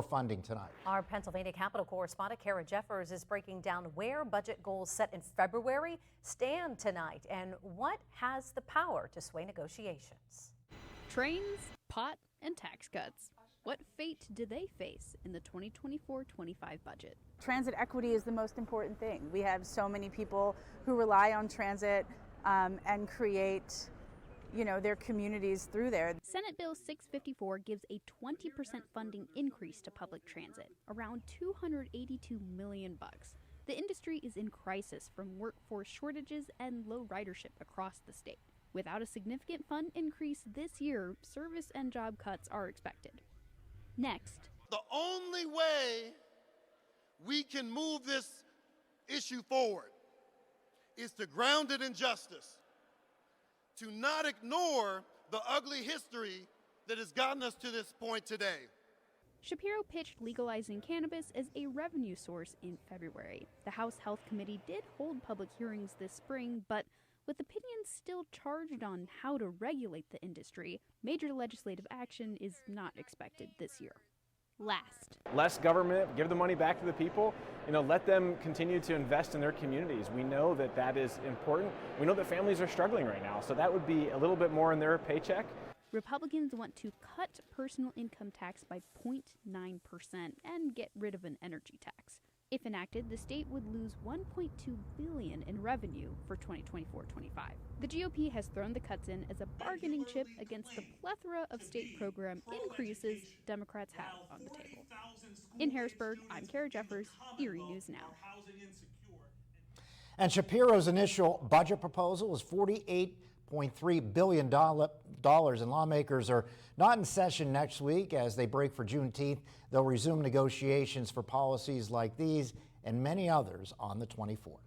funding tonight. Our Pennsylvania Capitol correspondent Kara Jeffers is breaking down where budget goals set in February stand tonight and what has the power to sway negotiations. Trains, pot, and tax cuts. What fate do they face in the 2024-25 budget? Transit equity is the most important thing. We have so many people who rely on transit and create their communities through there. Senate Bill 654 gives a 20% funding increase to public transit, around $282 million. The industry is in crisis from workforce shortages and low ridership across the state. Without a significant fund increase this year, service and job cuts are expected. Next, the only way we can move this issue forward is to ground it in justice, to not ignore the ugly history that has gotten us to this point today. Shapiro pitched legalizing cannabis as a revenue source in February. The House Health Committee did hold public hearings this spring, but with opinions still charged on how to regulate the industry, major legislative action is not expected this year. Less government, give the money back to the people, let them continue to invest in their communities. We know that that is important. We know that families are struggling right now, so that would be a little bit more in their paycheck. Republicans want to cut personal income tax by 0.9% and get rid of an energy tax. If enacted, the state would lose $1.2 billion in revenue for 2024-25. The GOP has thrown the cuts in as a bargaining chip against the plethora of state program increases Democrats have on the table. In Harrisburg, I'm Kara Jeffers, Erie News Now. And Shapiro's initial budget proposal is $48.3 billion, and lawmakers are not in session next week as they break for Juneteenth. They'll resume negotiations for policies like these and many others on the 24th.